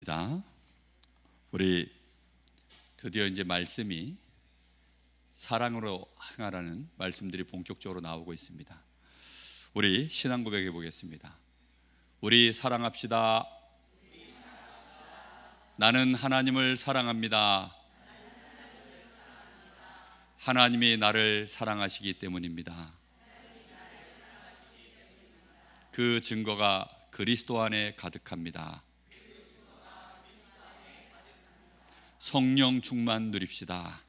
반갑습니다. 우리 드디어 이제 말씀이 사랑으로 행하라는 말씀들이 본격적으로 나오고 있습니다. 우리 신앙 고백해 보겠습니다. 우리 사랑합시다. 나는 하나님을 사랑합니다. 하나님이 나를 사랑하시기 때문입니다. 그 증거가 그리스도 안에 가득합니다. 성령 충만 누립시다.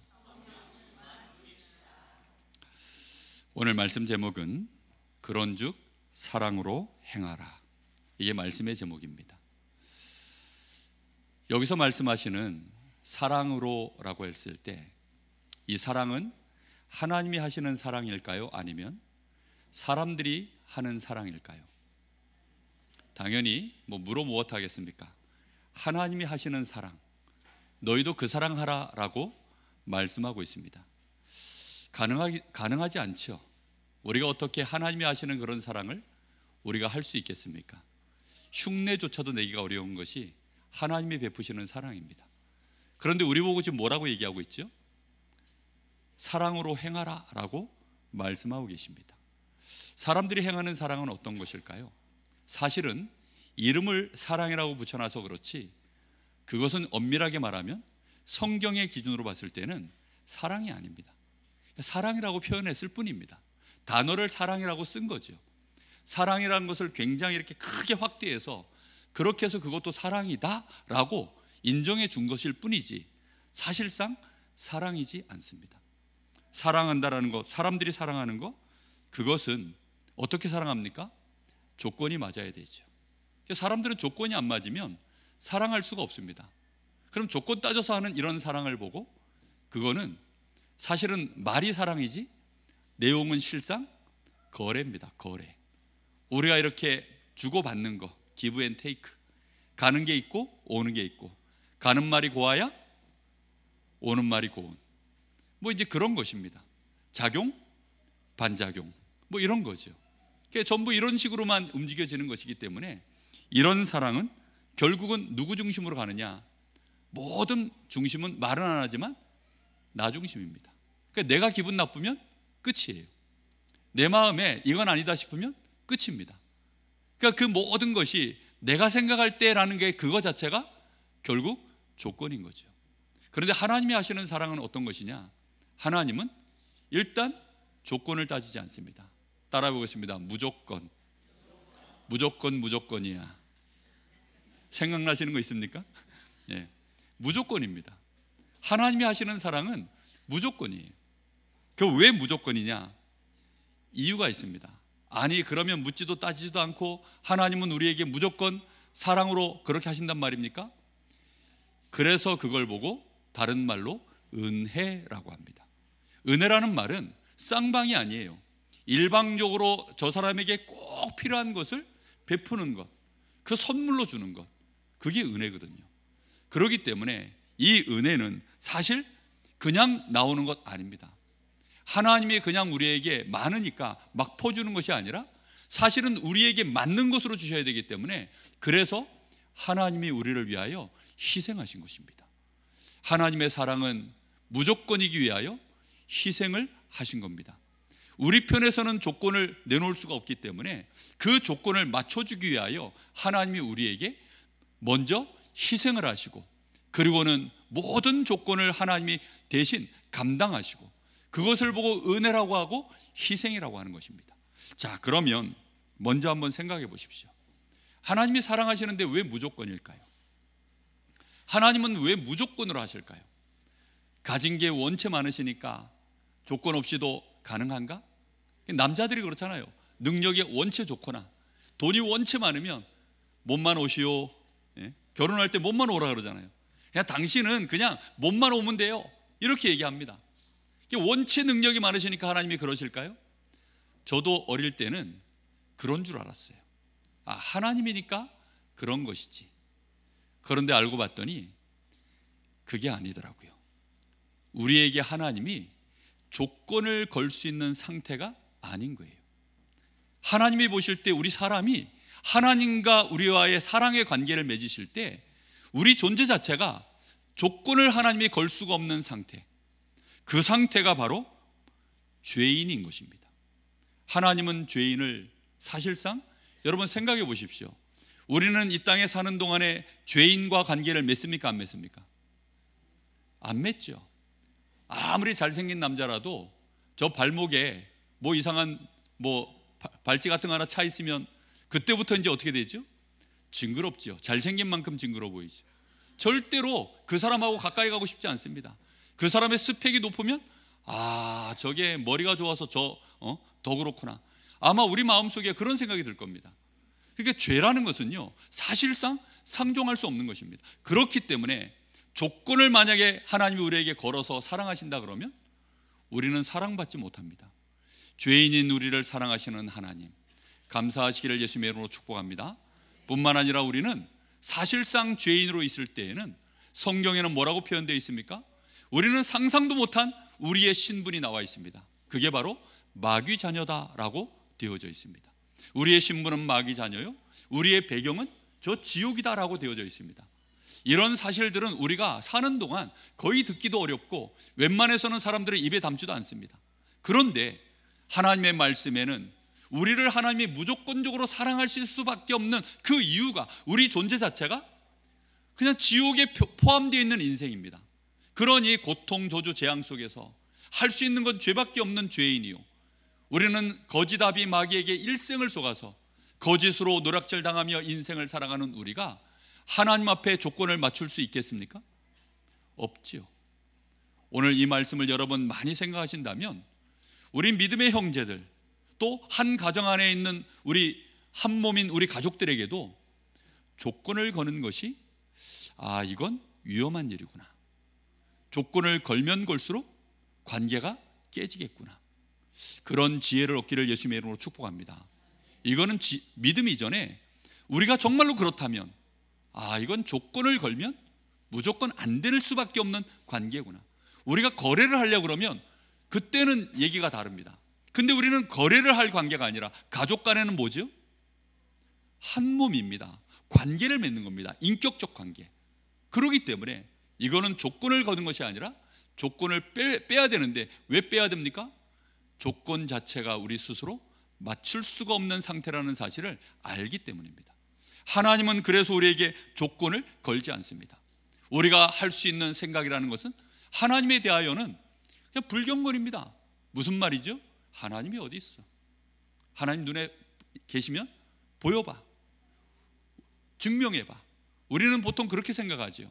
오늘 말씀 제목은 그런즉 사랑으로 행하라. 이게 말씀의 제목입니다. 여기서 말씀하시는 사랑으로라고 했을 때 이 사랑은 하나님이 하시는 사랑일까요? 아니면 사람들이 하는 사랑일까요? 당연히 물어 무엇 하겠습니까? 하나님이 하시는 사랑, 너희도 그 사랑하라 라고 말씀하고 있습니다. 가능하지 않죠. 우리가 어떻게 하나님이 하시는 그런 사랑을 우리가 할 수 있겠습니까? 흉내조차도 내기가 어려운 것이 하나님이 베푸시는 사랑입니다. 그런데 우리 보고 지금 뭐라고 얘기하고 있죠? 사랑으로 행하라 라고 말씀하고 계십니다. 사람들이 행하는 사랑은 어떤 것일까요? 사실은 이름을 사랑이라고 붙여놔서 그렇지 그것은 엄밀하게 말하면 성경의 기준으로 봤을 때는 사랑이 아닙니다. 사랑이라고 표현했을 뿐입니다. 단어를 사랑이라고 쓴 거죠. 사랑이라는 것을 굉장히 이렇게 크게 확대해서 그렇게 해서 그것도 사랑이다 라고 인정해 준 것일 뿐이지 사실상 사랑이지 않습니다. 사랑한다라는 것, 사람들이 사랑하는 것, 그것은 어떻게 사랑합니까? 조건이 맞아야 되죠. 사람들은 조건이 안 맞으면 사랑할 수가 없습니다. 그럼 조건 따져서 하는 이런 사랑을 보고 그거는 사실은 말이 사랑이지 내용은 실상 거래입니다. 거래. 우리가 이렇게 주고받는 거, 기브 앤 테이크, 가는 게 있고 오는 게 있고, 가는 말이 고와야 오는 말이 고운, 이제 그런 것입니다. 작용, 반작용, 이런 거죠. 전부 이런 식으로만 움직여지는 것이기 때문에 이런 사랑은 결국은 누구 중심으로 가느냐? 모든 중심은 말은 안 하지만 나 중심입니다. 그러니까 내가 기분 나쁘면 끝이에요. 내 마음에 이건 아니다 싶으면 끝입니다. 그러니까 그 모든 것이 내가 생각할 때라는 게 그거 자체가 결국 조건인 거죠. 그런데 하나님이 하시는 사랑은 어떤 것이냐? 하나님은 일단 조건을 따지지 않습니다. 따라해 보겠습니다. 무조건. 무조건이야. 생각나시는 거 있습니까? 예, 무조건입니다. 하나님이 하시는 사랑은 무조건이에요. 그 왜 무조건이냐? 이유가 있습니다. 아니 그러면 묻지도 따지지도 않고 하나님은 우리에게 무조건 사랑으로 그렇게 하신단 말입니까? 그래서 그걸 보고 다른 말로 은혜라고 합니다. 은혜라는 말은 쌍방이 아니에요. 일방적으로 저 사람에게 꼭 필요한 것을 베푸는 것, 그 선물로 주는 것, 그게 은혜거든요. 그렇기 때문에 이 은혜는 사실 그냥 나오는 것 아닙니다. 하나님이 그냥 우리에게 많으니까 막 퍼주는 것이 아니라 사실은 우리에게 맞는 것으로 주셔야 되기 때문에 그래서 하나님이 우리를 위하여 희생하신 것입니다. 하나님의 사랑은 무조건이기 위하여 희생을 하신 겁니다. 우리 편에서는 조건을 내놓을 수가 없기 때문에 그 조건을 맞춰주기 위하여 하나님이 우리에게 먼저 희생을 하시고 그리고는 모든 조건을 하나님이 대신 감당하시고 그것을 보고 은혜라고 하고 희생이라고 하는 것입니다. 자, 그러면 먼저 한번 생각해 보십시오. 하나님이 사랑하시는데 왜 무조건일까요? 하나님은 왜 무조건으로 하실까요? 가진 게 원체 많으시니까 조건 없이도 가능한가? 남자들이 그렇잖아요. 능력이 원체 좋거나 돈이 원체 많으면 몸만 오시오. 예? 결혼할 때 몸만 오라 그러잖아요. 그냥 당신은 그냥 몸만 오면 돼요. 이렇게 얘기합니다. 원체 능력이 많으시니까 하나님이 그러실까요? 저도 어릴 때는 그런 줄 알았어요. 아, 하나님이니까 그런 것이지. 그런데 알고 봤더니 그게 아니더라고요. 우리에게 하나님이 조건을 걸 수 있는 상태가 아닌 거예요. 하나님이 보실 때 우리 사람이 하나님과 우리와의 사랑의 관계를 맺으실 때 우리 존재 자체가 조건을 하나님이 걸 수가 없는 상태, 그 상태가 바로 죄인인 것입니다. 하나님은 죄인을 사실상 여러분 생각해 보십시오. 우리는 이 땅에 사는 동안에 죄인과 관계를 맺습니까? 안 맺습니까? 안 맺죠. 아무리 잘생긴 남자라도 저 발목에 뭐 이상한 발찌 같은 거 하나 차 있으면 그때부터 이제 어떻게 되죠? 징그럽죠. 잘생긴 만큼 징그러워 보이죠. 절대로 그 사람하고 가까이 가고 싶지 않습니다. 그 사람의 스펙이 높으면 저게 머리가 좋아서 더 그렇구나. 아마 우리 마음속에 그런 생각이 들 겁니다. 그러니까 죄라는 것은요, 사실상 상종할 수 없는 것입니다. 그렇기 때문에 조건을 만약에 하나님이 우리에게 걸어서 사랑하신다 그러면 우리는 사랑받지 못합니다. 죄인인 우리를 사랑하시는 하나님, 감사하시기를 예수님의 이름으로 축복합니다. 뿐만 아니라 우리는 사실상 죄인으로 있을 때에는 성경에는 뭐라고 표현되어 있습니까? 우리는 상상도 못한 우리의 신분이 나와 있습니다. 그게 바로 마귀 자녀다라고 되어져 있습니다. 우리의 신분은 마귀 자녀요, 우리의 배경은 저 지옥이다라고 되어져 있습니다. 이런 사실들은 우리가 사는 동안 거의 듣기도 어렵고 웬만해서는 사람들의 입에 담지도 않습니다. 그런데 하나님의 말씀에는 우리를 하나님이 무조건적으로 사랑하실 수밖에 없는 그 이유가 우리 존재 자체가 그냥 지옥에 포함되어 있는 인생입니다. 그러니 고통, 저주, 재앙 속에서 할 수 있는 건 죄밖에 없는 죄인이요, 우리는 거짓아비 마귀에게 일생을 속아서 거짓으로 노략질 당하며 인생을 살아가는 우리가 하나님 앞에 조건을 맞출 수 있겠습니까? 없지요. 오늘 이 말씀을 여러분 많이 생각하신다면 우리 믿음의 형제들, 또 한 가정 안에 있는 우리 한 몸인 우리 가족들에게도 조건을 거는 것이 이건 위험한 일이구나, 조건을 걸면 걸수록 관계가 깨지겠구나, 그런 지혜를 얻기를 예수님의 이름으로 축복합니다. 이거는 믿음 이전에 우리가 정말로 그렇다면 이건 조건을 걸면 무조건 안 될 수밖에 없는 관계구나. 우리가 거래를 하려고 그러면 그때는 얘기가 다릅니다. 근데 우리는 거래를 할 관계가 아니라 가족 간에는 뭐죠? 한 몸입니다. 관계를 맺는 겁니다. 인격적 관계. 그렇기 때문에 이거는 조건을 거는 것이 아니라 조건을 빼야 되는데 왜 빼야 됩니까? 조건 자체가 우리 스스로 맞출 수가 없는 상태라는 사실을 알기 때문입니다. 하나님은 그래서 우리에게 조건을 걸지 않습니다. 우리가 할 수 있는 생각이라는 것은 하나님에 대하여는 그냥 불경건입니다. 무슨 말이죠? 하나님이 어디 있어? 하나님 눈에 계시면 보여봐, 증명해봐. 우리는 보통 그렇게 생각하죠.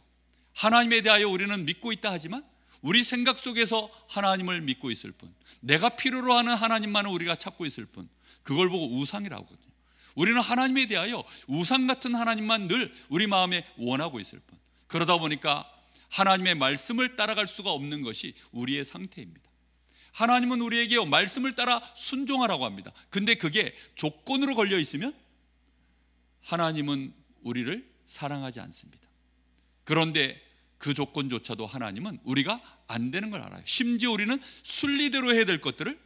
하나님에 대하여 우리는 믿고 있다 하지만 우리 생각 속에서 하나님을 믿고 있을 뿐, 내가 필요로 하는 하나님만을 우리가 찾고 있을 뿐, 그걸 보고 우상이라고 하거든요. 우리는 하나님에 대하여 우상 같은 하나님만 늘 우리 마음에 원하고 있을 뿐, 그러다 보니까 하나님의 말씀을 따라갈 수가 없는 것이 우리의 상태입니다. 하나님은 우리에게 말씀을 따라 순종하라고 합니다. 근데 그게 조건으로 걸려 있으면 하나님은 우리를 사랑하지 않습니다. 그런데 그 조건조차도 하나님은 우리가 안 되는 걸 알아요. 심지어 우리는 순리대로 해야 될 것들을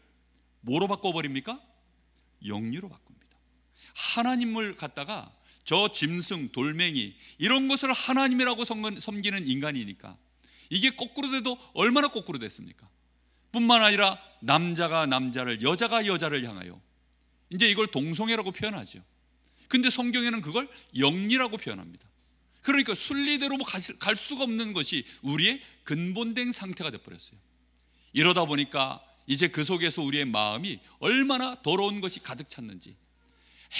뭐로 바꿔버립니까? 영리로 바꿉니다. 하나님을 갖다가 저 짐승, 돌멩이 이런 것을 하나님이라고 섬기는 인간이니까 이게 거꾸로 돼도 얼마나 거꾸로 됐습니까? 뿐만 아니라 남자가 남자를, 여자가 여자를 향하여 이제 이걸 동성애라고 표현하죠. 근데 성경에는 그걸 영리라고 표현합니다. 그러니까 순리대로 갈 수가 없는 것이 우리의 근본된 상태가 되어버렸어요. 이러다 보니까 이제 그 속에서 우리의 마음이 얼마나 더러운 것이 가득 찼는지,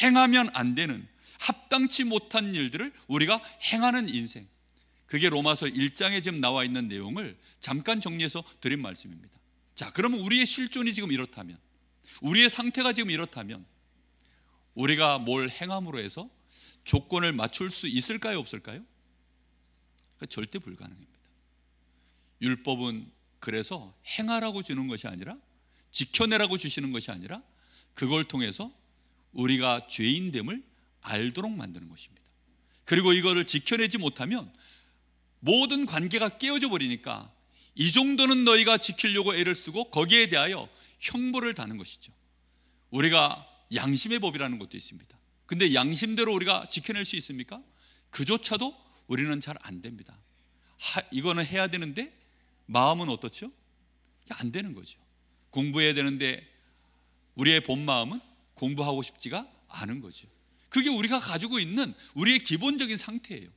행하면 안 되는 합당치 못한 일들을 우리가 행하는 인생, 그게 로마서 1장에 지금 나와 있는 내용을 잠깐 정리해서 드린 말씀입니다. 자, 그러면 우리의 실존이 지금 이렇다면, 우리의 상태가 지금 이렇다면 우리가 뭘 행함으로 해서 조건을 맞출 수 있을까요, 없을까요? 절대 불가능합니다. 율법은 그래서 행하라고 주는 것이 아니라, 지켜내라고 주시는 것이 아니라 그걸 통해서 우리가 죄인됨을 알도록 만드는 것입니다. 그리고 이거를 지켜내지 못하면 모든 관계가 깨어져 버리니까 이 정도는 너희가 지키려고 애를 쓰고 거기에 대하여 형벌을 다는 것이죠. 우리가 양심의 법이라는 것도 있습니다. 근데 양심대로 우리가 지켜낼 수 있습니까? 그조차도 우리는 잘 안 됩니다. 이거는 해야 되는데 마음은 어떻죠? 안 되는 거죠. 공부해야 되는데 우리의 본 마음은 공부하고 싶지가 않은 거죠. 그게 우리가 가지고 있는 우리의 기본적인 상태예요.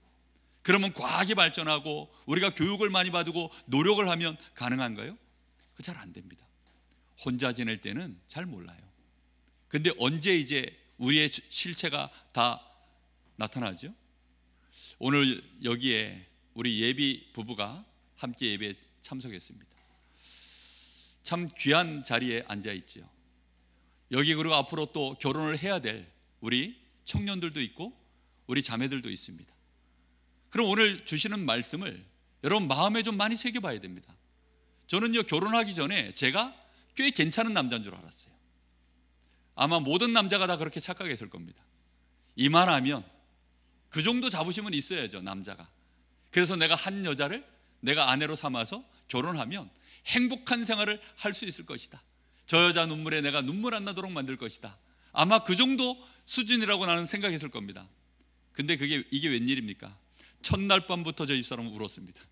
그러면 과학이 발전하고 우리가 교육을 많이 받고 노력을 하면 가능한가요? 그 잘 안 됩니다. 혼자 지낼 때는 잘 몰라요. 근데 언제 이제 우리의 실체가 다 나타나죠? 오늘 여기에 우리 예비 부부가 함께 예배에 참석했습니다. 참 귀한 자리에 앉아 있죠. 여기 그리고 앞으로 또 결혼을 해야 될 우리 청년들도 있고 우리 자매들도 있습니다. 그럼 오늘 주시는 말씀을 여러분 마음에 좀 많이 새겨봐야 됩니다. 저는요, 결혼하기 전에 제가 꽤 괜찮은 남자인 줄 알았어요. 아마 모든 남자가 다 그렇게 착각했을 겁니다. 이만하면 그 정도 자부심은 있어야죠, 남자가. 그래서 내가 한 여자를 내가 아내로 삼아서 결혼하면 행복한 생활을 할 수 있을 것이다. 저 여자 눈물에 내가 눈물 안 나도록 만들 것이다. 아마 그 정도 수준이라고 나는 생각했을 겁니다. 근데 이게 웬일입니까? 첫날 밤부터 저희 사람은 울었습니다.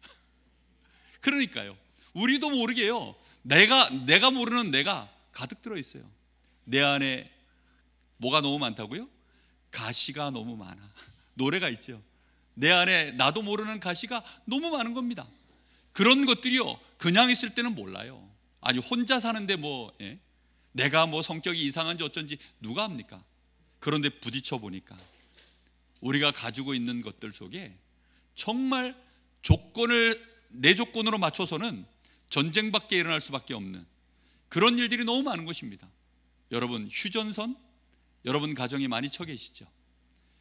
그러니까요, 우리도 모르게요, 내가 모르는 내가 가득 들어있어요. 내 안에 뭐가 너무 많다고요? 가시가 너무 많아. 노래가 있죠. 내 안에 나도 모르는 가시가 너무 많은 겁니다. 그런 것들이요, 그냥 있을 때는 몰라요. 아니 혼자 사는데 내가 성격이 이상한지 어쩐지 누가 합니까? 그런데 부딪혀 보니까 우리가 가지고 있는 것들 속에 정말 내 조건으로 맞춰서는 전쟁밖에 일어날 수밖에 없는 그런 일들이 너무 많은 것입니다. 여러분 휴전선, 여러분 가정에 많이 처 계시죠?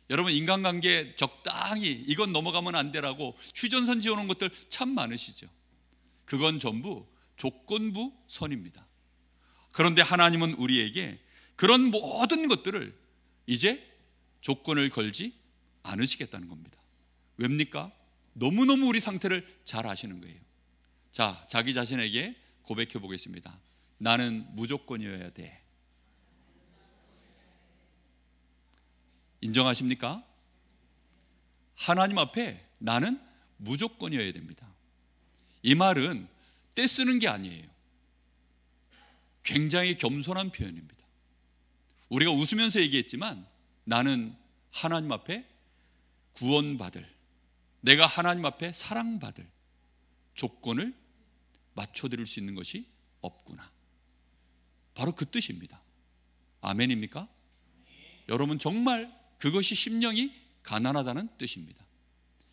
여러분 인간관계 적당히 이건 넘어가면 안 되라고 휴전선 지어놓은 것들 참 많으시죠? 그건 전부 조건부 선입니다. 그런데 하나님은 우리에게 그런 모든 것들을 이제 조건을 걸지 않으시겠다는 겁니다. 왜입니까? 너무너무 우리 상태를 잘 아시는 거예요. 자, 자기 자신에게 고백해 보겠습니다. 나는 무조건이어야 돼. 인정하십니까? 하나님 앞에 나는 무조건이어야 됩니다. 이 말은 떼쓰는 게 아니에요. 굉장히 겸손한 표현입니다. 우리가 웃으면서 얘기했지만 나는 하나님 앞에 구원받을, 내가 하나님 앞에 사랑받을 조건을 맞춰드릴 수 있는 것이 없구나. 바로 그 뜻입니다. 아멘입니까? 여러분 정말 그것이 심령이 가난하다는 뜻입니다.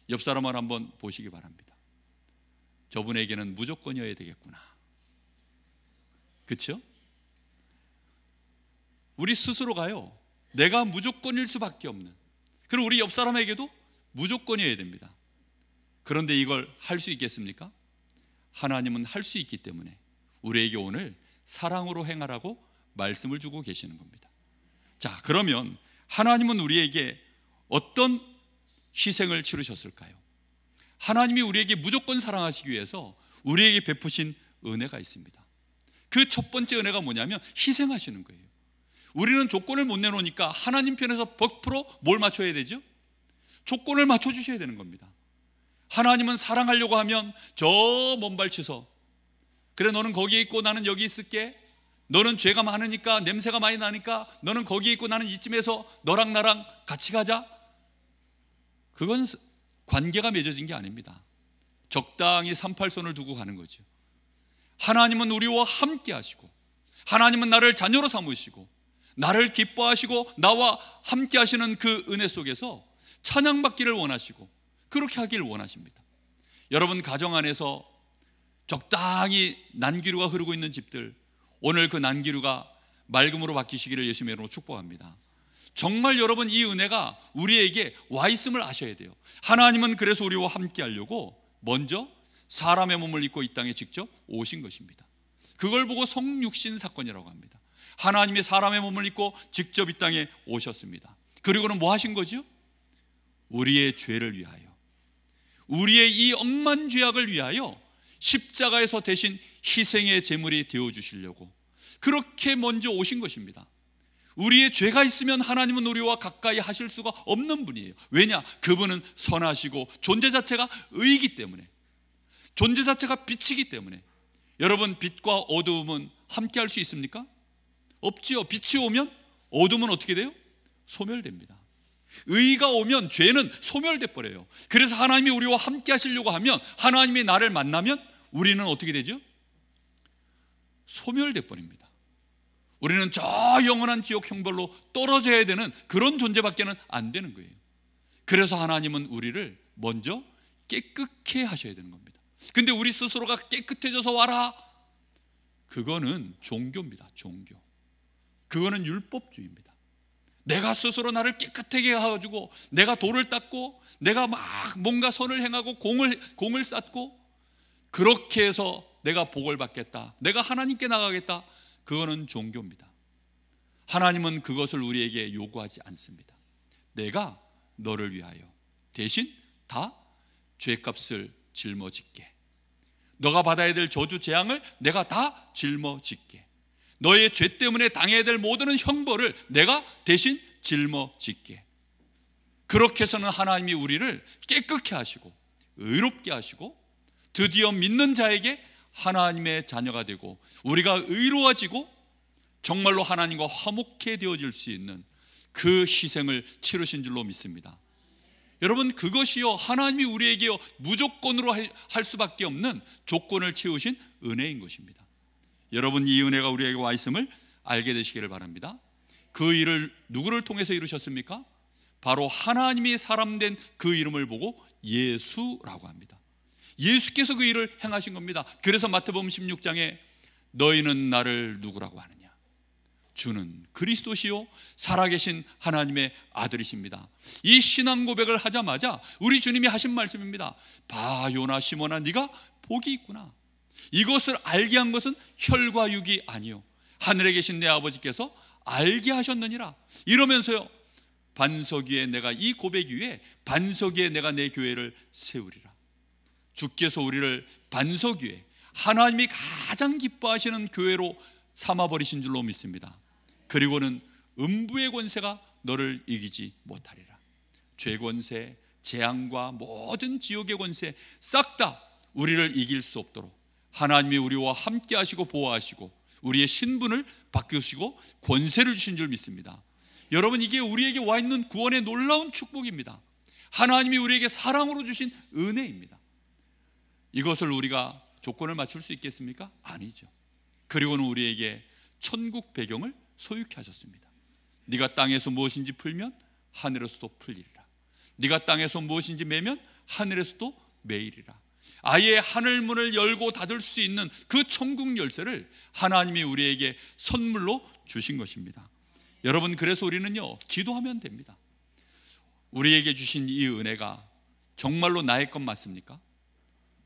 옆 사람을 한번 보시기 바랍니다. 저분에게는 무조건이어야 되겠구나. 그렇죠? 우리 스스로가요, 내가 무조건일 수밖에 없는, 그리고 우리 옆 사람에게도 무조건이어야 됩니다. 그런데 이걸 할 수 있겠습니까? 하나님은 할 수 있기 때문에 우리에게 오늘 사랑으로 행하라고 말씀을 주고 계시는 겁니다. 자, 그러면 하나님은 우리에게 어떤 희생을 치르셨을까요? 하나님이 우리에게 무조건 사랑하시기 위해서 우리에게 베푸신 은혜가 있습니다. 그 첫 번째 은혜가 뭐냐면 희생하시는 거예요. 우리는 조건을 못 내놓으니까 하나님 편에서 100% 뭘 맞춰야 되죠? 조건을 맞춰주셔야 되는 겁니다. 하나님은 사랑하려고 하면 저 먼 발치서, 그래 너는 거기에 있고 나는 여기 있을게, 너는 죄가 많으니까 냄새가 많이 나니까 너는 거기에 있고 나는 이쯤에서 너랑 나랑 같이 가자. 그건 관계가 맺어진 게 아닙니다. 적당히 38선을 두고 가는 거죠. 하나님은 우리와 함께 하시고, 하나님은 나를 자녀로 삼으시고, 나를 기뻐하시고 나와 함께 하시는 그 은혜 속에서 찬양받기를 원하시고 그렇게 하길 원하십니다. 여러분 가정 안에서 적당히 난기류가 흐르고 있는 집들, 오늘 그 난기류가 맑음으로 바뀌시기를 예수님의 이름으로 축복합니다. 정말 여러분 이 은혜가 우리에게 와 있음을 아셔야 돼요. 하나님은 그래서 우리와 함께 하려고 먼저 사람의 몸을 입고 이 땅에 직접 오신 것입니다. 그걸 보고 성육신 사건이라고 합니다. 하나님이 사람의 몸을 입고 직접 이 땅에 오셨습니다. 그리고는 뭐 하신 거죠? 우리의 죄를 위하여, 우리의 이 억만 죄악을 위하여 십자가에서 대신 희생의 제물이 되어주시려고 그렇게 먼저 오신 것입니다. 우리의 죄가 있으면 하나님은 우리와 가까이 하실 수가 없는 분이에요. 왜냐? 그분은 선하시고 존재 자체가 의이기 때문에, 존재 자체가 빛이기 때문에. 여러분, 빛과 어두움은 함께 할 수 있습니까? 없지요. 빛이 오면 어둠은 어떻게 돼요? 소멸됩니다. 의가 오면 죄는 소멸돼 버려요. 그래서 하나님이 우리와 함께 하시려고 하면, 하나님이 나를 만나면 우리는 어떻게 되죠? 소멸돼 버립니다. 우리는 저 영원한 지옥 형벌로 떨어져야 되는 그런 존재밖에는 안 되는 거예요. 그래서 하나님은 우리를 먼저 깨끗게 하셔야 되는 겁니다. 근데 우리 스스로가 깨끗해져서 와라, 그거는 종교입니다. 종교. 그거는 율법주의입니다. 내가 스스로 나를 깨끗하게 해가지고 내가 돌을 닦고 내가 막 뭔가 선을 행하고 공을 쌓고 그렇게 해서 내가 복을 받겠다, 내가 하나님께 나가겠다, 그거는 종교입니다. 하나님은 그것을 우리에게 요구하지 않습니다. 내가 너를 위하여 대신 다 죄값을 짊어질게. 너가 받아야 될 저주 재앙을 내가 다 짊어질게. 너의 죄 때문에 당해야 될 모든 형벌을 내가 대신 짊어질게. 그렇게 해서는 하나님이 우리를 깨끗게 하시고 의롭게 하시고 드디어 믿는 자에게 하나님의 자녀가 되고 우리가 의로워지고 정말로 하나님과 화목해 되어질 수 있는 그 희생을 치르신 줄로 믿습니다. 여러분, 그것이요 하나님이 우리에게 무조건으로 할 수밖에 없는 조건을 채우신 은혜인 것입니다. 여러분, 이 은혜가 우리에게 와 있음을 알게 되시기를 바랍니다. 그 일을 누구를 통해서 이루셨습니까? 바로 하나님이 사람된 그 이름을 보고 예수라고 합니다. 예수께서 그 일을 행하신 겁니다. 그래서 마태복음 16장에 너희는 나를 누구라고 하느냐? 주는 그리스도시요 살아계신 하나님의 아들이십니다. 이 신앙 고백을 하자마자 우리 주님이 하신 말씀입니다. 봐, 요나 시몬아, 네가 복이 있구나. 이것을 알게 한 것은 혈과 육이 아니요 하늘에 계신 내 아버지께서 알게 하셨느니라. 이러면서요, 반석 위에 내가, 이 고백 위에 반석 위에 내가 내 교회를 세우리라. 주께서 우리를 반석 위에 하나님이 가장 기뻐하시는 교회로 삼아버리신 줄로 믿습니다. 그리고는 음부의 권세가 너를 이기지 못하리라. 죄 권세, 재앙과 모든 지옥의 권세 싹 다 우리를 이길 수 없도록 하나님이 우리와 함께 하시고 보호하시고 우리의 신분을 바꾸시고 권세를 주신 줄 믿습니다. 여러분, 이게 우리에게 와 있는 구원의 놀라운 축복입니다. 하나님이 우리에게 사랑으로 주신 은혜입니다. 이것을 우리가 조건을 맞출 수 있겠습니까? 아니죠. 그리고는 우리에게 천국 배경을 소유케 하셨습니다. 네가 땅에서 무엇인지 풀면 하늘에서도 풀리리라. 네가 땅에서 무엇인지 매면 하늘에서도 매이리라. 아예 하늘 문을 열고 닫을 수 있는 그 천국 열쇠를 하나님이 우리에게 선물로 주신 것입니다. 여러분, 그래서 우리는요 기도하면 됩니다. 우리에게 주신 이 은혜가 정말로 나의 것 맞습니까?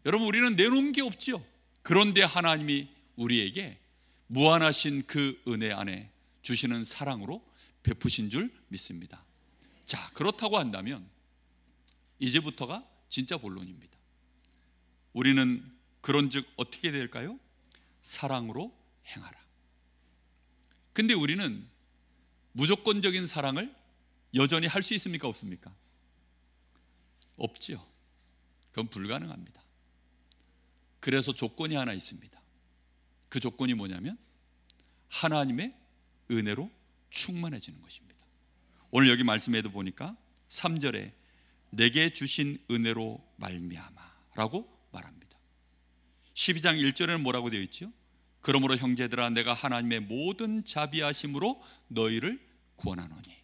여러분, 우리는 내놓은 게 없지요. 그런데 하나님이 우리에게 무한하신 그 은혜 안에 주시는 사랑으로 베푸신 줄 믿습니다. 자, 그렇다고 한다면 이제부터가 진짜 본론입니다. 우리는 그런즉 어떻게 될까요? 사랑으로 행하라. 근데 우리는 무조건적인 사랑을 여전히 할 수 있습니까? 없습니까? 없지요. 그건 불가능합니다. 그래서 조건이 하나 있습니다. 그 조건이 뭐냐면 하나님의 은혜로 충만해지는 것입니다. 오늘 여기 말씀에도 보니까 3절에 내게 주신 은혜로 말미암아라고 말합니다. 12장 1절에는 뭐라고 되어 있죠? 그러므로 형제들아, 내가 하나님의 모든 자비하심으로 너희를 구원하노니.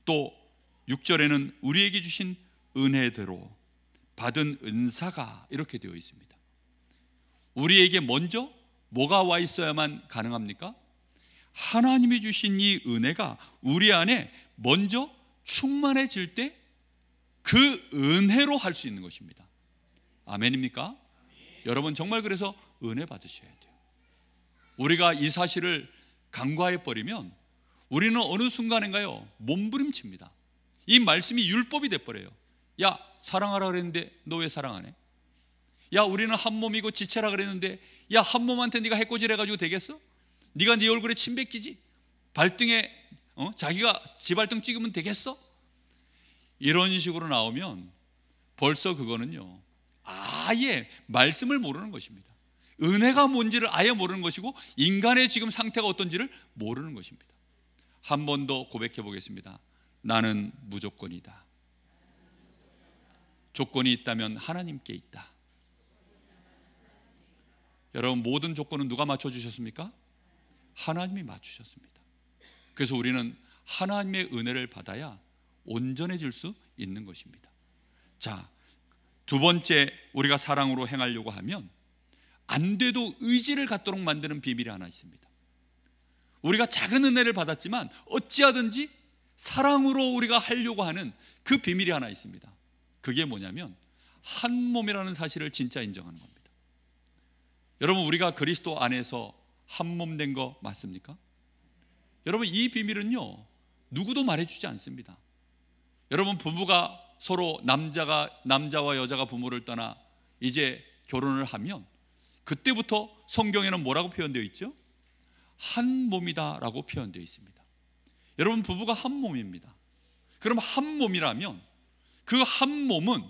또 6절에는 우리에게 주신 은혜대로 받은 은사가 이렇게 되어 있습니다. 우리에게 먼저 뭐가 와 있어야만 가능합니까? 하나님이 주신 이 은혜가 우리 안에 먼저 충만해질 때 그 은혜로 할 수 있는 것입니다. 아멘입니까? 아멘. 여러분, 정말 그래서 은혜 받으셔야 돼요. 우리가 이 사실을 간과해 버리면 우리는 어느 순간인가요? 몸부림칩니다. 이 말씀이 율법이 돼버려요. 야, 사랑하라 그랬는데 너 왜 사랑 안 해? 야, 우리는 한 몸이고 지체라 그랬는데 야, 한 몸한테 네가 해코지를 해가지고 되겠어? 네가 네 얼굴에 침 뱉기지? 발등에 자기가 지 발등 찍으면 되겠어? 이런 식으로 나오면 벌써 그거는요, 아예 말씀을 모르는 것입니다. 은혜가 뭔지를 아예 모르는 것이고 인간의 지금 상태가 어떤지를 모르는 것입니다. 한 번 더 고백해 보겠습니다. 나는 무조건이다. 조건이 있다면 하나님께 있다. 여러분, 모든 조건은 누가 맞춰주셨습니까? 하나님이 맞추셨습니다. 그래서 우리는 하나님의 은혜를 받아야 온전해질 수 있는 것입니다. 자, 두 번째, 우리가 사랑으로 행하려고 하면 안 돼도 의지를 갖도록 만드는 비밀이 하나 있습니다. 우리가 작은 은혜를 받았지만 어찌하든지 사랑으로 우리가 하려고 하는 그 비밀이 하나 있습니다. 그게 뭐냐면 한 몸이라는 사실을 진짜 인정하는 겁니다. 여러분, 우리가 그리스도 안에서 한 몸 된 거 맞습니까? 여러분, 이 비밀은요, 누구도 말해주지 않습니다. 여러분, 부부가 서로 남자와 여자가 부모를 떠나 이제 결혼을 하면 그때부터 성경에는 뭐라고 표현되어 있죠? 한 몸이다 라고 표현되어 있습니다. 여러분, 부부가 한 몸입니다. 그럼 한 몸이라면 그 한 몸은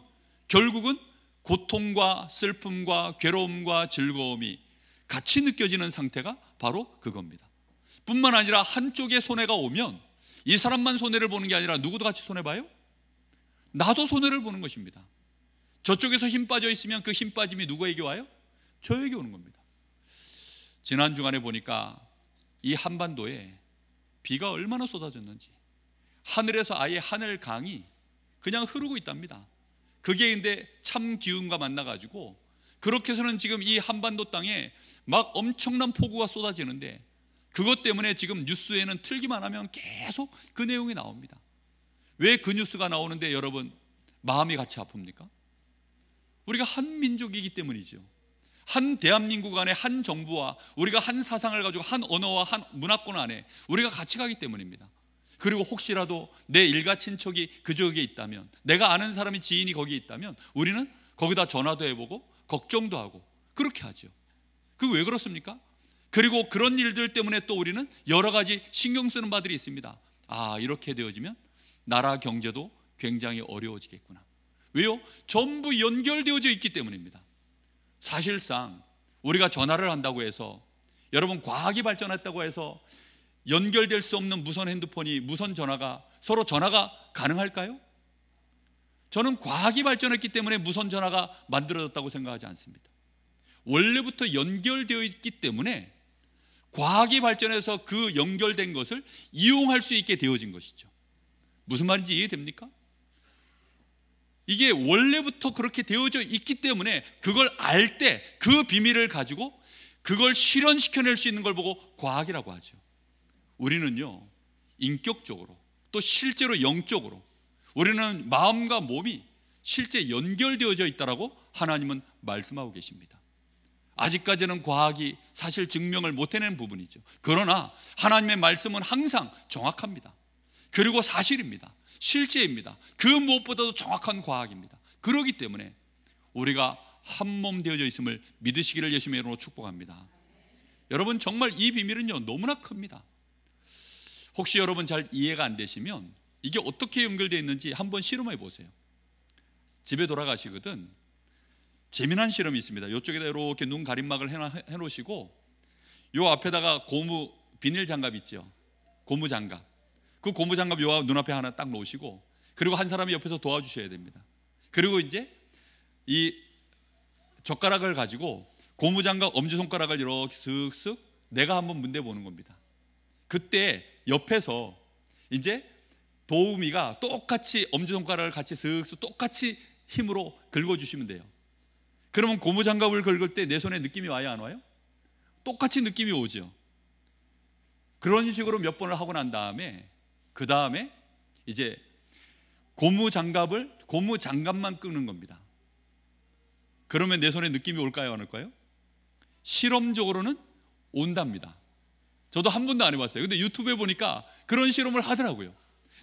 결국은 고통과 슬픔과 괴로움과 즐거움이 같이 느껴지는 상태가 바로 그겁니다. 뿐만 아니라 한쪽에 손해가 오면 이 사람만 손해를 보는 게 아니라 누구도 같이 손해봐요? 나도 손해를 보는 것입니다. 저쪽에서 힘 빠져 있으면 그 힘 빠짐이 누구에게 와요? 저에게 오는 겁니다. 지난 주간에 보니까 이 한반도에 비가 얼마나 쏟아졌는지, 하늘에서 아예 하늘 강이 그냥 흐르고 있답니다. 그게 근데 참 기운과 만나가지고 그렇게 해서는 지금 이 한반도 땅에 막 엄청난 폭우가 쏟아지는데, 그것 때문에 지금 뉴스에는 틀기만 하면 계속 그 내용이 나옵니다. 왜 그 뉴스가 나오는데 여러분 마음이 같이 아픕니까? 우리가 한 민족이기 때문이죠. 한 대한민국 안에 한 정부와 우리가 한 사상을 가지고 한 언어와 한 문화권 안에 우리가 같이 가기 때문입니다. 그리고 혹시라도 내 일가 친척이 그 지역에 있다면, 내가 아는 사람이 지인이 거기에 있다면 우리는 거기다 전화도 해보고 걱정도 하고 그렇게 하죠. 그게 왜 그렇습니까? 그리고 그런 일들 때문에 또 우리는 여러 가지 신경 쓰는 바들이 있습니다. 아, 이렇게 되어지면 나라 경제도 굉장히 어려워지겠구나. 왜요? 전부 연결되어져 있기 때문입니다. 사실상 우리가 전화를 한다고 해서, 여러분, 과학이 발전했다고 해서 연결될 수 없는 무선 핸드폰이, 무선 전화가, 서로 전화가 가능할까요? 저는 과학이 발전했기 때문에 무선 전화가 만들어졌다고 생각하지 않습니다. 원래부터 연결되어 있기 때문에 과학이 발전해서 그 연결된 것을 이용할 수 있게 되어진 것이죠. 무슨 말인지 이해됩니까? 이게 원래부터 그렇게 되어져 있기 때문에 그걸 알 때 그 비밀을 가지고 그걸 실현시켜낼 수 있는 걸 보고 과학이라고 하죠. 우리는요, 인격적으로 또 실제로 영적으로 우리는 마음과 몸이 실제 연결되어져 있다라고 하나님은 말씀하고 계십니다. 아직까지는 과학이 사실 증명을 못 해낸 부분이죠. 그러나 하나님의 말씀은 항상 정확합니다. 그리고 사실입니다. 실제입니다. 그 무엇보다도 정확한 과학입니다. 그렇기 때문에 우리가 한 몸 되어져 있음을 믿으시기를 예수님의 이름으로 축복합니다. 여러분, 정말 이 비밀은요, 너무나 큽니다. 혹시 여러분 잘 이해가 안 되시면 이게 어떻게 연결되어 있는지 한번 실험해 보세요. 집에 돌아가시거든 재미난 실험이 있습니다. 이쪽에다 이렇게 눈 가림막을 해놓으시고 요 앞에다가 고무 비닐 장갑 있죠. 고무 장갑. 그 고무 장갑 요 눈앞에 하나 딱 놓으시고, 그리고 한 사람이 옆에서 도와주셔야 됩니다. 그리고 이제 이 젓가락을 가지고 고무 장갑 엄지손가락을 이렇게 슥슥 내가 한번 문대 보는 겁니다. 그때 옆에서 이제 도우미가 똑같이 엄지손가락을 같이 슥슥 똑같이 힘으로 긁어주시면 돼요. 그러면 고무장갑을 긁을 때 내 손에 느낌이 와요, 안 와요? 똑같이 느낌이 오죠. 그런 식으로 몇 번을 하고 난 다음에 그 다음에 이제 고무장갑만 끄는 겁니다. 그러면 내 손에 느낌이 올까요, 안 올까요? 실험적으로는 온답니다. 저도 한 번도 안 해봤어요. 근데 유튜브에 보니까 그런 실험을 하더라고요.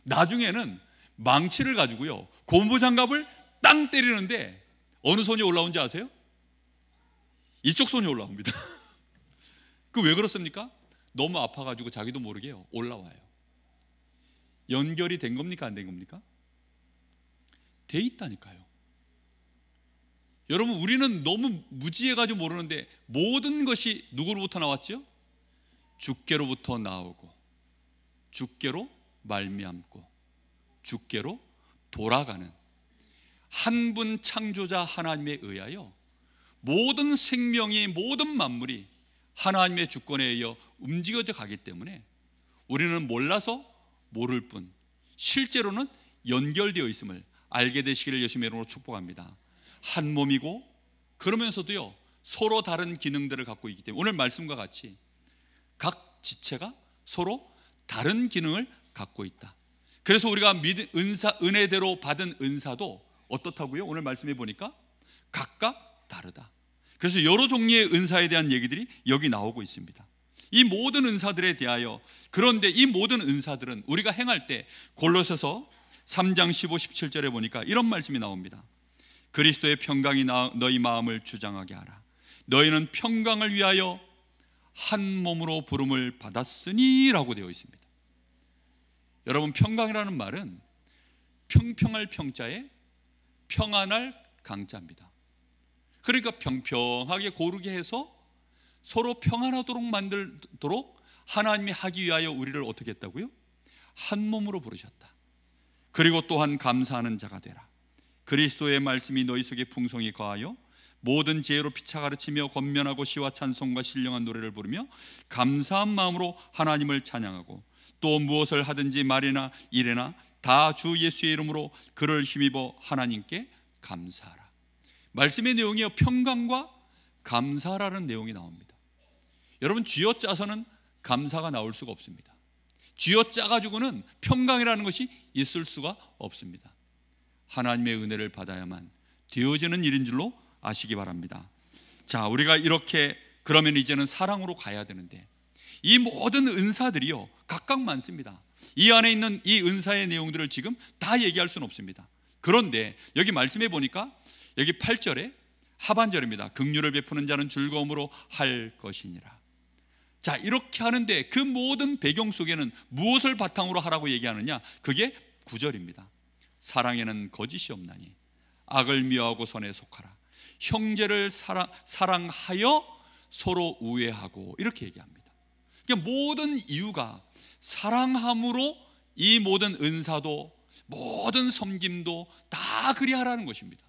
나중에는 망치를 가지고요, 고무장갑을 땅 때리는데 어느 손이 올라온지 아세요? 이쪽 손이 올라옵니다. 그 왜 그렇습니까? 너무 아파가지고 자기도 모르게 올라와요. 연결이 된 겁니까? 안 된 겁니까? 돼 있다니까요. 여러분, 우리는 너무 무지해가지고 모르는데 모든 것이 누구로부터 나왔죠? 주께로부터 나오고 주께로 말미암고 주께로 돌아가는 한 분 창조자 하나님에 의하여 모든 생명이, 모든 만물이 하나님의 주권에 의해 움직여져 가기 때문에 우리는 몰라서 모를 뿐 실제로는 연결되어 있음을 알게 되시기를 예수님의 이름으로 축복합니다. 한 몸이고 그러면서도요 서로 다른 기능들을 갖고 있기 때문에 오늘 말씀과 같이 각 지체가 서로 다른 기능을 갖고 있다. 그래서 우리가 은혜대로 받은 은사도 어떻다고요? 오늘 말씀해 보니까 각각 다르다. 그래서 여러 종류의 은사에 대한 얘기들이 여기 나오고 있습니다. 이 모든 은사들에 대하여, 그런데 이 모든 은사들은 우리가 행할 때 골로새서 3장 15, 17절에 보니까 이런 말씀이 나옵니다. 그리스도의 평강이 너희 마음을 주장하게 하라. 너희는 평강을 위하여 한 몸으로 부름을 받았으니 라고 되어 있습니다. 여러분, 평강이라는 말은 평평할 평자에 평안할 강자입니다. 그러니까 평평하게 고르게 해서 서로 평안하도록 만들도록 하나님이 하기 위하여 우리를 어떻게 했다고요? 한 몸으로 부르셨다. 그리고 또한 감사하는 자가 되라. 그리스도의 말씀이 너희 속에 풍성히 거하여 모든 지혜로 피차 가르치며 권면하고 시와 찬송과 신령한 노래를 부르며 감사한 마음으로 하나님을 찬양하고 또 무엇을 하든지 말이나 일에나 다 주 예수의 이름으로 그를 힘입어 하나님께 감사하라. 말씀의 내용이요 평강과 감사라는 내용이 나옵니다. 여러분, 쥐어짜서는 감사가 나올 수가 없습니다. 쥐어짜가지고는 평강이라는 것이 있을 수가 없습니다. 하나님의 은혜를 받아야만 되어지는 일인 줄로 아시기 바랍니다. 자, 우리가 이렇게 그러면 이제는 사랑으로 가야 되는데 이 모든 은사들이요 각각 많습니다. 이 안에 있는 이 은사의 내용들을 지금 다 얘기할 수는 없습니다. 그런데 여기 말씀해 보니까 여기 8절에 하반절입니다. 긍휼을 베푸는 자는 즐거움으로 할 것이니라. 자, 이렇게 하는데 그 모든 배경 속에는 무엇을 바탕으로 하라고 얘기하느냐? 그게 9절입니다. 사랑에는 거짓이 없나니 악을 미워하고 선에 속하라. 형제를 사랑하여 서로 우애하고, 이렇게 얘기합니다. 그러니까 모든 이유가 사랑함으로 이 모든 은사도 모든 섬김도 다 그리하라는 것입니다.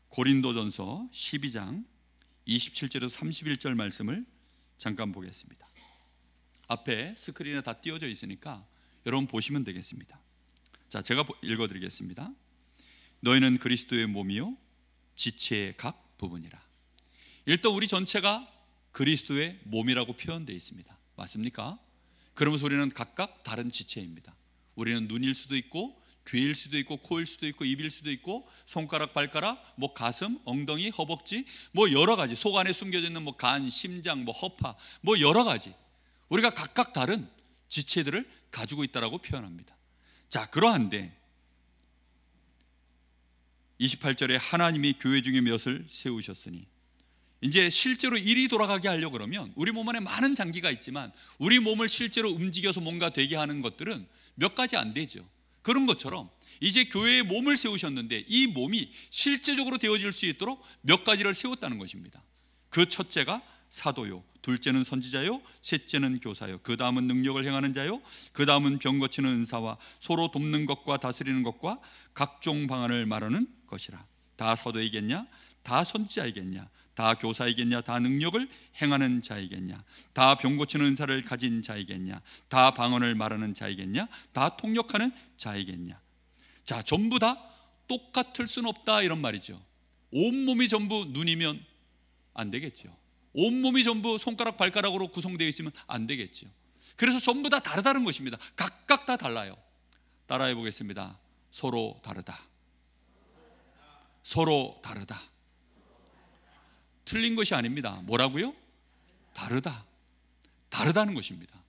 고린도전서 12장 27절에서 31절 말씀을 잠깐 보겠습니다. 앞에 스크린에 다 띄워져 있으니까 여러분 보시면 되겠습니다. 자, 제가 읽어드리겠습니다. 너희는 그리스도의 몸이요 지체의 각 부분이라. 일단 우리 전체가 그리스도의 몸이라고 표현되어 있습니다. 맞습니까? 그러면서 우리는 각각 다른 지체입니다. 우리는 눈일 수도 있고 귀일 수도 있고 코일 수도 있고 입일 수도 있고 손가락, 발가락, 뭐 가슴, 엉덩이, 허벅지, 뭐 여러 가지, 속 안에 숨겨져 있는 뭐 간, 심장, 뭐 허파, 뭐 여러 가지 우리가 각각 다른 지체들을 가지고 있다라고 표현합니다. 자, 그러한데 28절에 하나님이 교회 중에 몇을 세우셨으니, 이제 실제로 일이 돌아가게 하려고 그러면 우리 몸 안에 많은 장기가 있지만 우리 몸을 실제로 움직여서 뭔가 되게 하는 것들은 몇 가지 안 되죠. 그런 것처럼 이제 교회에 몸을 세우셨는데 이 몸이 실제적으로 되어질 수 있도록 몇 가지를 세웠다는 것입니다. 그 첫째가 사도요, 둘째는 선지자요, 셋째는 교사요, 그 다음은 능력을 행하는 자요, 그 다음은 병 고치는 은사와 서로 돕는 것과 다스리는 것과 각종 방언을 말하는 것이라. 다 사도이겠냐? 다 선지자이겠냐? 다 교사이겠냐? 다 능력을 행하는 자이겠냐? 다 병 고치는 은사를 가진 자이겠냐? 다 방언을 말하는 자이겠냐? 다 통역하는 자이겠냐? 자, 전부 다 똑같을 수는 없다, 이런 말이죠. 온몸이 전부 눈이면 안 되겠죠. 온몸이 전부 손가락, 발가락으로 구성되어 있으면 안 되겠죠. 그래서 전부 다 다르다는 것입니다. 각각 다 달라요. 따라해 보겠습니다. 서로 다르다. 서로 다르다. 틀린 것이 아닙니다. 뭐라고요? 다르다. 다르다는 것입니다.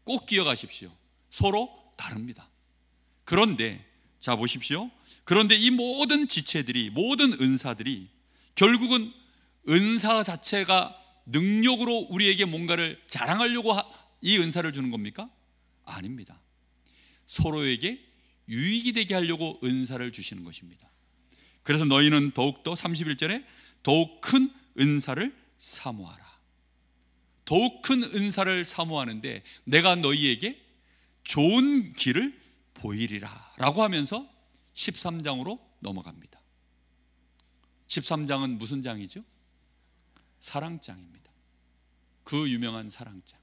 꼭 기억하십시오. 서로 다릅니다. 그런데 자, 보십시오. 그런데 이 모든 지체들이, 모든 은사들이 결국은 은사 자체가 능력으로 우리에게 뭔가를 자랑하려고 이 은사를 주는 겁니까? 아닙니다. 서로에게 유익이 되게 하려고 은사를 주시는 것입니다. 그래서 너희는 더욱더 31절에 더욱 큰 은사를 사모하라. 더욱 큰 은사를 사모하는데 내가 너희에게 좋은 길을 보이리라 라고 하면서 13장으로 넘어갑니다. 13장은 무슨 장이죠? 사랑장입니다. 그 유명한 사랑장.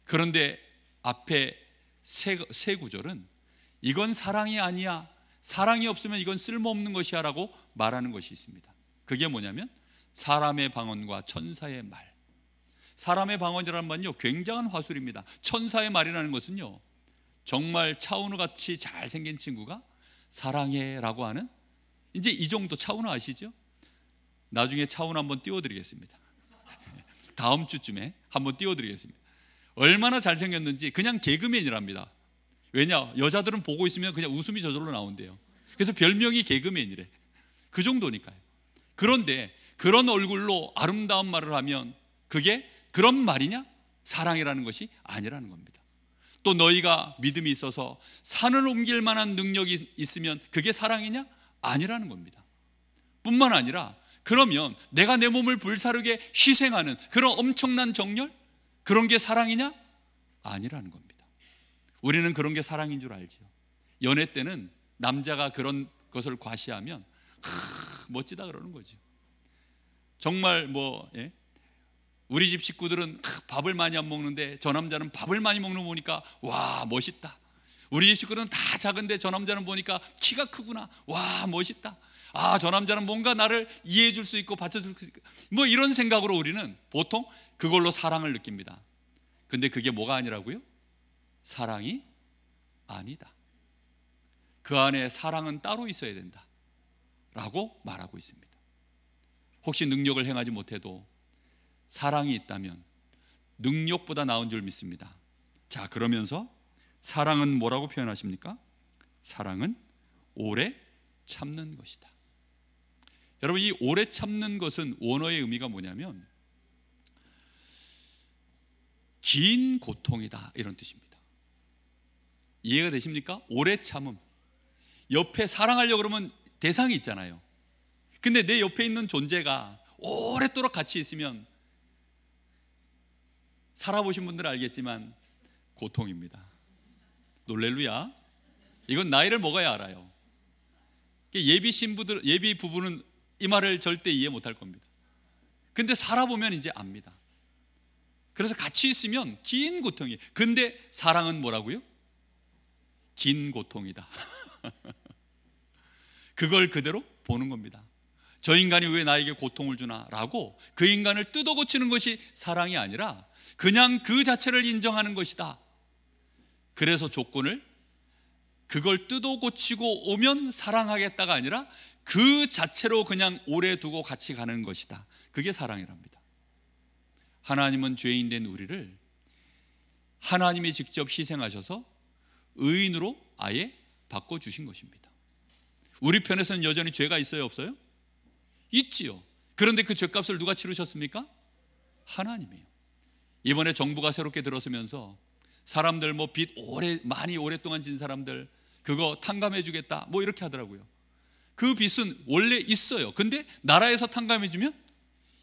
그런데 앞에 세 구절은 이건 사랑이 아니야, 사랑이 없으면 이건 쓸모없는 것이야 라고 말하는 것이 있습니다. 그게 뭐냐면 사람의 방언과 천사의 말. 사람의 방언이라는 말은요 굉장한 화술입니다. 천사의 말이라는 것은요 정말 차은우 같이 잘생긴 친구가 사랑해 라고 하는, 이제 이 정도 차은우 아시죠? 나중에 차은우 한번 띄워드리겠습니다. 다음 주쯤에 한번 띄워드리겠습니다. 얼마나 잘생겼는지. 그냥 개그맨이랍니다. 왜냐? 여자들은 보고 있으면 그냥 웃음이 저절로 나온대요. 그래서 별명이 개그맨이래. 그 정도니까요. 그런데 그런 얼굴로 아름다운 말을 하면 그게 그런 말이냐? 사랑이라는 것이 아니라는 겁니다. 또 너희가 믿음이 있어서 산을 옮길 만한 능력이 있으면 그게 사랑이냐? 아니라는 겁니다. 뿐만 아니라 그러면 내가 내 몸을 불사르게 희생하는 그런 엄청난 정열, 그런 게 사랑이냐? 아니라는 겁니다. 우리는 그런 게 사랑인 줄 알죠. 연애 때는 남자가 그런 것을 과시하면 멋지다 그러는 거죠. 정말 우리 집 식구들은 밥을 많이 안 먹는데 저 남자는 밥을 많이 먹는 거 보니까 와 멋있다. 우리 집 식구들은 다 작은데 저 남자는 보니까 키가 크구나. 와 멋있다. 아, 저 남자는 뭔가 나를 이해해 줄 수 있고 받쳐줄 수 있고, 이런 생각으로 우리는 보통 그걸로 사랑을 느낍니다. 근데 그게 뭐가 아니라고요? 사랑이 아니다. 그 안에 사랑은 따로 있어야 된다 라고 말하고 있습니다. 혹시 능력을 행하지 못해도 사랑이 있다면 능력보다 나은 줄 믿습니다. 자, 그러면서 사랑은 뭐라고 표현하십니까? 사랑은 오래 참는 것이다. 여러분, 이 오래 참는 것은 원어의 의미가 뭐냐면 긴 고통이다 이런 뜻입니다. 이해가 되십니까? 오래 참음. 옆에 사랑하려고 그러면 대상이 있잖아요. 근데 내 옆에 있는 존재가 오랫도록 같이 있으면 살아보신 분들은 알겠지만 고통입니다. 놀렐루야. 이건 나이를 먹어야 알아요. 예비 신부들, 예비 부부는 이 말을 절대 이해 못할 겁니다. 근데 살아보면 이제 압니다. 그래서 같이 있으면 긴 고통이에요. 근데 사랑은 뭐라고요? 긴 고통이다. 그걸 그대로 보는 겁니다. 저 인간이 왜 나에게 고통을 주나 라고 그 인간을 뜯어 고치는 것이 사랑이 아니라 그냥 그 자체를 인정하는 것이다. 그래서 조건을 그걸 뜯어 고치고 오면 사랑하겠다가 아니라 그 자체로 그냥 오래 두고 같이 가는 것이다. 그게 사랑이랍니다. 하나님은 죄인 된 우리를 하나님이 직접 희생하셔서 의인으로 아예 바꿔주신 것입니다. 우리 편에서는 여전히 죄가 있어요, 없어요? 있지요. 그런데 그 죄값을 누가 치르셨습니까? 하나님이에요. 이번에 정부가 새롭게 들어서면서 사람들 빚 많이 오랫동안 진 사람들 그거 탕감해 주겠다 이렇게 하더라고요. 그 빚은 원래 있어요. 근데 나라에서 탕감해 주면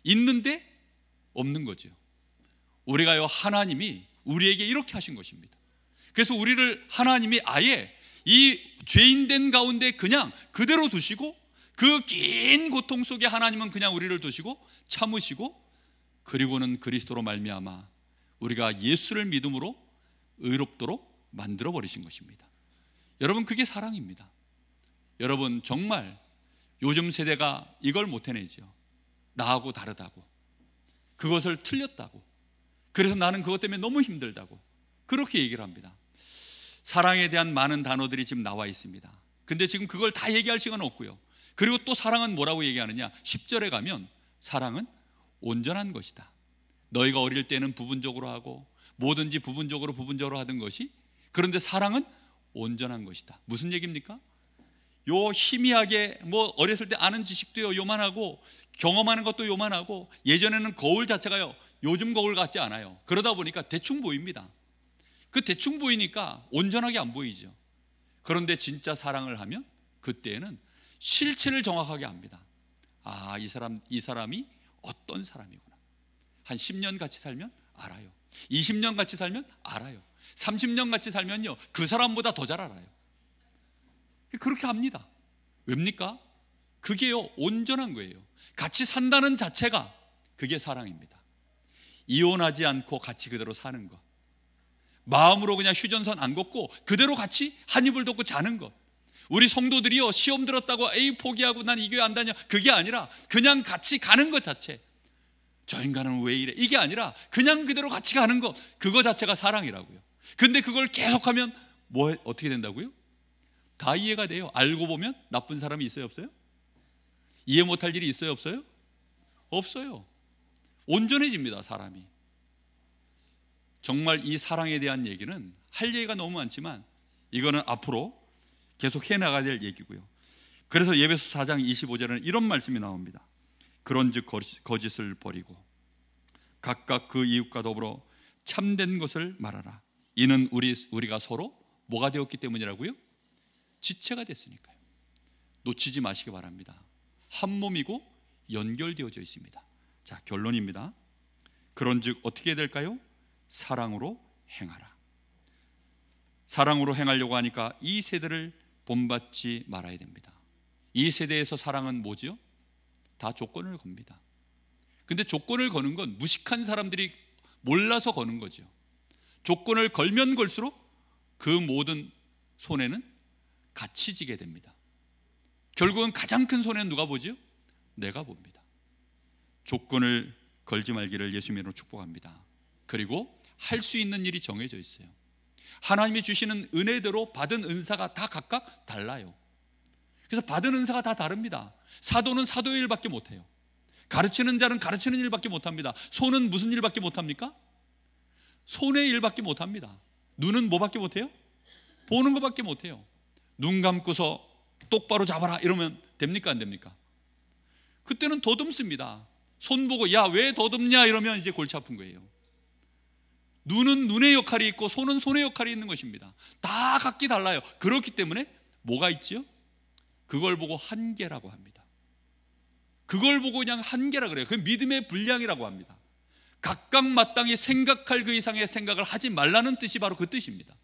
있는데 없는 거죠. 우리가요, 하나님이 우리에게 이렇게 하신 것입니다. 그래서 우리를 하나님이 아예 이 죄인된 가운데 그냥 그대로 두시고 그 긴 고통 속에 하나님은 그냥 우리를 두시고 참으시고 그리고는 그리스도로 말미암아 우리가 예수를 믿음으로 의롭도록 만들어 버리신 것입니다. 여러분, 그게 사랑입니다. 여러분, 정말 요즘 세대가 이걸 못 해내죠. 나하고 다르다고, 그것을 틀렸다고, 그래서 나는 그것 때문에 너무 힘들다고 그렇게 얘기를 합니다. 사랑에 대한 많은 단어들이 지금 나와 있습니다. 근데 지금 그걸 다 얘기할 시간은 없고요. 그리고 또 사랑은 뭐라고 얘기하느냐? 10절에 가면 사랑은 온전한 것이다. 너희가 어릴 때는 부분적으로 하고 뭐든지 부분적으로 하던 것이, 그런데 사랑은 온전한 것이다. 무슨 얘기입니까? 요 희미하게 뭐 어렸을 때 아는 지식도요 요만하고 경험하는 것도 요만하고 예전에는 거울 자체가요 요즘 거울 같지 않아요. 그러다 보니까 대충 보입니다. 그 대충 보이니까 온전하게 안 보이죠. 그런데 진짜 사랑을 하면 그때는 실체를 정확하게 압니다. 아, 이 사람이 어떤 사람이구나. 한 10년 같이 살면 알아요. 20년 같이 살면 알아요. 30년 같이 살면요 그 사람보다 더 잘 알아요. 그렇게 합니다. 왜입니까? 그게요 온전한 거예요. 같이 산다는 자체가 그게 사랑입니다. 이혼하지 않고 같이 그대로 사는 것, 마음으로 그냥 휴전선 안 걷고 그대로 같이 한 이불 덮고 자는 것. 우리 성도들이요 시험 들었다고 에이 포기하고 난 이 교회 안 다녀, 그게 아니라 그냥 같이 가는 것 자체, 저 인간은 왜 이래, 이게 아니라 그냥 그대로 같이 가는 것, 그거 자체가 사랑이라고요. 근데 그걸 계속하면 어떻게 된다고요? 다 이해가 돼요. 알고 보면 나쁜 사람이 있어요 없어요? 이해 못할 일이 있어요 없어요? 없어요. 온전해집니다 사람이. 정말 이 사랑에 대한 얘기는 할 얘기가 너무 많지만 이거는 앞으로 계속 해나가야 될 얘기고요. 그래서 에베소 4장 25절에는 이런 말씀이 나옵니다. 그런즉 거짓을 버리고 각각 그 이웃과 더불어 참된 것을 말하라. 이는 우리가 서로 뭐가 되었기 때문이라고요? 지체가 됐으니까요. 놓치지 마시기 바랍니다. 한 몸이고 연결되어져 있습니다. 자, 결론입니다. 그런즉 어떻게 해야 될까요? 사랑으로 행하라. 사랑으로 행하려고 하니까 이 세대를 본받지 말아야 됩니다. 이 세대에서 사랑은 뭐지요? 다 조건을 겁니다. 근데 조건을 거는 건 무식한 사람들이 몰라서 거는 거죠. 조건을 걸면 걸수록 그 모든 손해는 같이 지게 됩니다. 결국은 가장 큰 손해는 누가 보지요? 내가 봅니다. 조건을 걸지 말기를 예수님으로 축복합니다. 그리고 할 수 있는 일이 정해져 있어요. 하나님이 주시는 은혜대로 받은 은사가 다 각각 달라요. 그래서 받은 은사가 다 다릅니다. 사도는 사도의 일밖에 못해요. 가르치는 자는 가르치는 일밖에 못합니다. 손은 무슨 일밖에 못합니까? 손의 일밖에 못합니다. 눈은 뭐밖에 못해요? 보는 것밖에 못해요. 눈 감고서 똑바로 잡아라 이러면 됩니까 안 됩니까? 그때는 더듬습니다. 손 보고 야 왜 더듬냐 이러면 이제 골치 아픈 거예요. 눈은 눈의 역할이 있고 손은 손의 역할이 있는 것입니다. 다 각기 달라요. 그렇기 때문에 뭐가 있지요? 그걸 보고 한계라고 합니다. 그걸 보고 그냥 한계라 그래요. 그 믿음의 분량이라고 합니다. 각각 마땅히 생각할 그 이상의 생각을 하지 말라는 뜻이 바로 그 뜻입니다.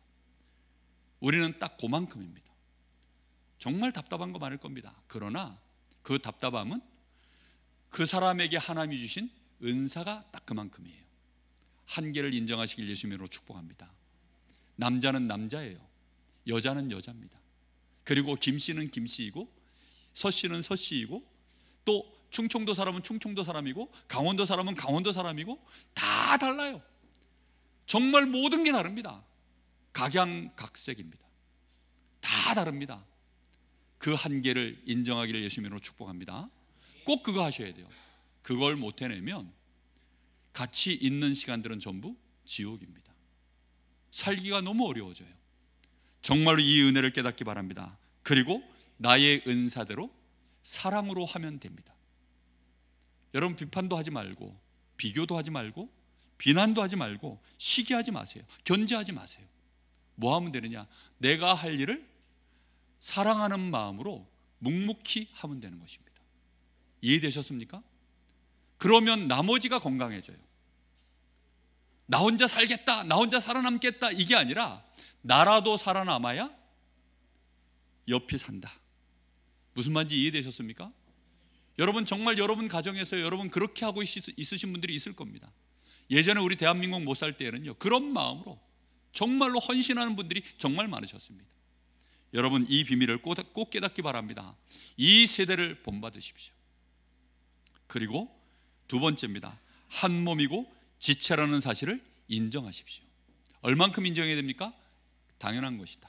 우리는 딱 그만큼입니다. 정말 답답한 거 많을 겁니다. 그러나 그 답답함은 그 사람에게 하나님이 주신 은사가 딱 그만큼이에요. 한계를 인정하시길 예수님으로 축복합니다. 남자는 남자예요. 여자는 여자입니다. 그리고 김씨는 김씨이고 서씨는 서씨이고 또 충청도 사람은 충청도 사람이고 강원도 사람은 강원도 사람이고 다 달라요. 정말 모든 게 다릅니다. 각양각색입니다. 다 다릅니다. 그 한계를 인정하기를 예수님으로 축복합니다. 꼭 그거 하셔야 돼요. 그걸 못 해내면 같이 있는 시간들은 전부 지옥입니다. 살기가 너무 어려워져요. 정말로 이 은혜를 깨닫기 바랍니다. 그리고 나의 은사대로 사랑으로 하면 됩니다. 여러분 비판도 하지 말고 비교도 하지 말고 비난도 하지 말고 시기하지 마세요. 견제하지 마세요. 뭐 하면 되느냐? 내가 할 일을 사랑하는 마음으로 묵묵히 하면 되는 것입니다. 이해되셨습니까? 그러면 나머지가 건강해져요. 나 혼자 살겠다, 나 혼자 살아남겠다 이게 아니라 나라도 살아남아야 옆이 산다. 무슨 말인지 이해되셨습니까? 여러분 정말 여러분 가정에서 여러분 그렇게 하고 있으신 분들이 있을 겁니다. 예전에 우리 대한민국 못 살 때에는요 그런 마음으로 정말로 헌신하는 분들이 정말 많으셨습니다. 여러분 이 비밀을 꼭 깨닫기 바랍니다. 이 세대를 본받으십시오. 그리고 두 번째입니다. 한 몸이고 지체라는 사실을 인정하십시오. 얼만큼 인정해야 됩니까? 당연한 것이다.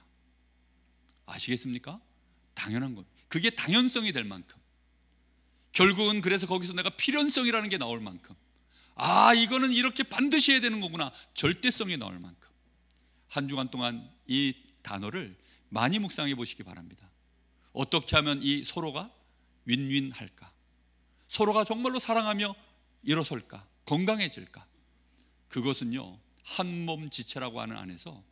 아시겠습니까? 당연한 것. 그게 당연성이 될 만큼. 결국은 그래서 거기서 내가 필연성이라는 게 나올 만큼, 아 이거는 이렇게 반드시 해야 되는 거구나, 절대성이 나올 만큼 한 주간 동안 이 단어를 많이 묵상해 보시기 바랍니다. 어떻게 하면 이 서로가 윈윈할까? 서로가 정말로 사랑하며 일어설까? 건강해질까? 그것은요, 한 몸 지체라고 하는 안에서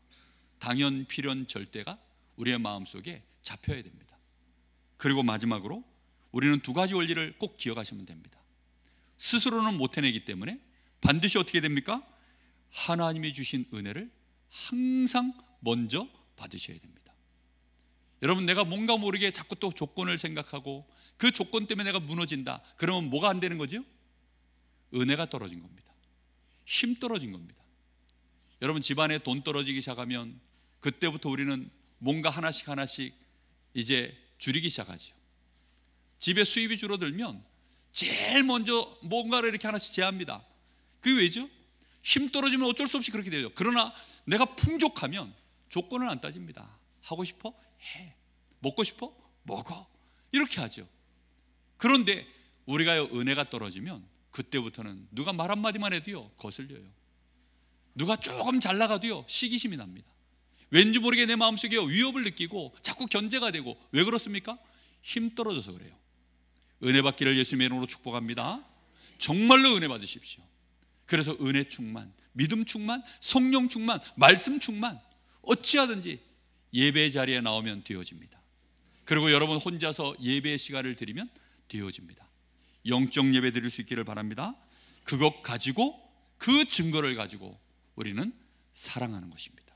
당연, 필연, 절대가 우리의 마음속에 잡혀야 됩니다. 그리고 마지막으로 우리는 두 가지 원리를 꼭 기억하시면 됩니다. 스스로는 못 해내기 때문에 반드시 어떻게 됩니까? 하나님이 주신 은혜를 항상 먼저 받으셔야 됩니다. 여러분, 내가 뭔가 모르게 자꾸 또 조건을 생각하고 그 조건 때문에 내가 무너진다. 그러면 뭐가 안 되는 거죠? 은혜가 떨어진 겁니다. 힘 떨어진 겁니다. 여러분, 집안에 돈 떨어지기 시작하면 그때부터 우리는 뭔가 하나씩 이제 줄이기 시작하죠. 집에 수입이 줄어들면 제일 먼저 뭔가를 이렇게 하나씩 제합니다. 그게 왜죠? 힘 떨어지면 어쩔 수 없이 그렇게 되죠. 그러나 내가 풍족하면 조건을 안 따집니다. 하고 싶어? 해. 먹고 싶어? 먹어. 이렇게 하죠. 그런데 우리가 은혜가 떨어지면 그때부터는 누가 말 한마디만 해도요, 거슬려요. 누가 조금 잘 나가도요, 시기심이 납니다. 왠지 모르게 내 마음속에 위협을 느끼고 자꾸 견제가 되고. 왜 그렇습니까? 힘 떨어져서 그래요. 은혜 받기를 예수님의 이름으로 축복합니다. 정말로 은혜 받으십시오. 그래서 은혜 충만, 믿음 충만, 성령 충만, 말씀 충만, 어찌하든지 예배 자리에 나오면 되어집니다. 그리고 여러분 혼자서 예배 시간을 드리면 되어집니다. 영적 예배 드릴 수 있기를 바랍니다. 그것 가지고, 그 증거를 가지고 우리는 사랑하는 것입니다.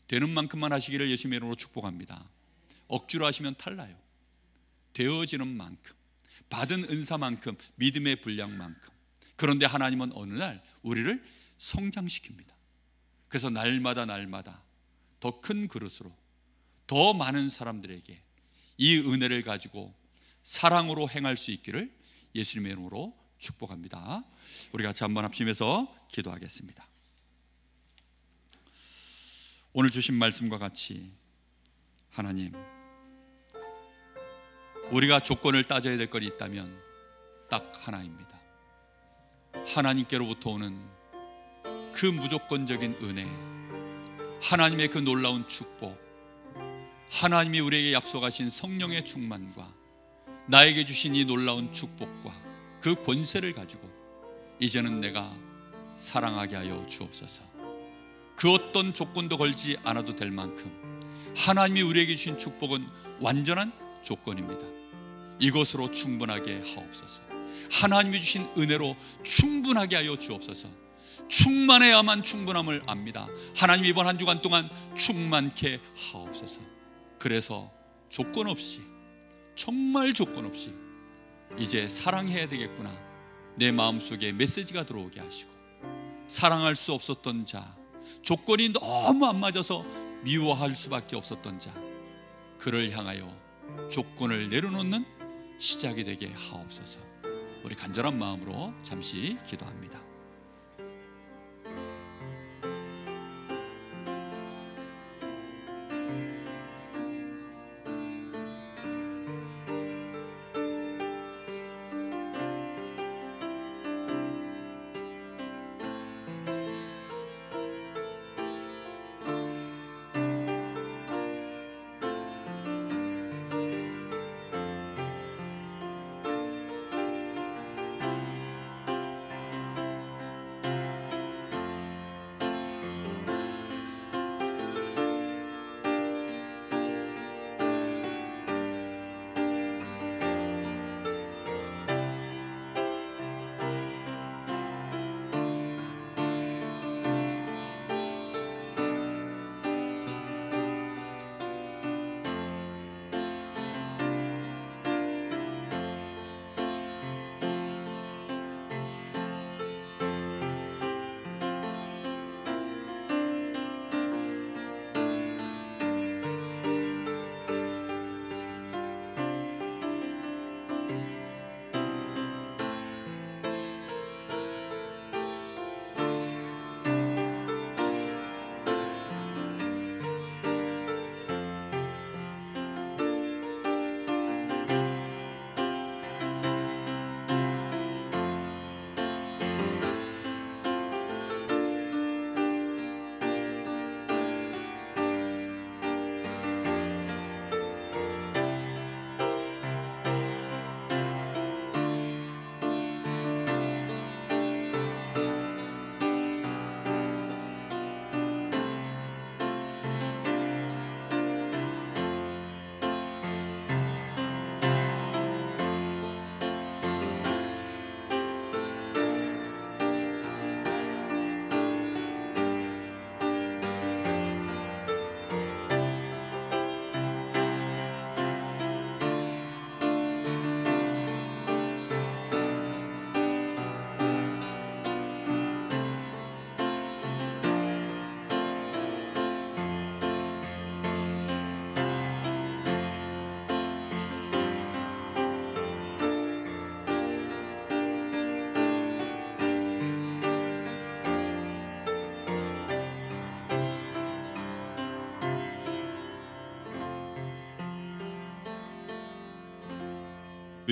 되는 만큼만 하시기를 예수님의 이름으로 축복합니다. 억지로 하시면 탈나요. 되어지는 만큼, 받은 은사만큼, 믿음의 분량만큼. 그런데 하나님은 어느 날 우리를 성장시킵니다. 그래서 날마다 더 큰 그릇으로 더 많은 사람들에게 이 은혜를 가지고 사랑으로 행할 수 있기를 예수님의 이름으로 축복합니다. 우리 같이 한번 합심해서 기도하겠습니다. 오늘 주신 말씀과 같이 하나님, 우리가 조건을 따져야 될 것이 있다면 딱 하나입니다. 하나님께로부터 오는 그 무조건적인 은혜, 하나님의 그 놀라운 축복, 하나님이 우리에게 약속하신 성령의 충만과 나에게 주신 이 놀라운 축복과 그 권세를 가지고 이제는 내가 사랑하게 하여 주옵소서. 그 어떤 조건도 걸지 않아도 될 만큼 하나님이 우리에게 주신 축복은 완전한 조건입니다. 이것으로 충분하게 하옵소서. 하나님이 주신 은혜로 충분하게 하여 주옵소서. 충만해야만 충분함을 압니다. 하나님, 이번 한 주간 동안 충만케 하옵소서. 그래서 조건 없이, 정말 조건 없이 이제 사랑해야 되겠구나, 내 마음속에 메시지가 들어오게 하시고, 사랑할 수 없었던 자, 조건이 너무 안 맞아서 미워할 수밖에 없었던 자, 그를 향하여 조건을 내려놓는 시작이 되게 하옵소서. 우리 간절한 마음으로 잠시 기도합니다.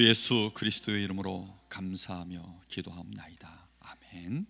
예수 그리스도의 이름으로 감사하며 기도하옵나이다. 아멘.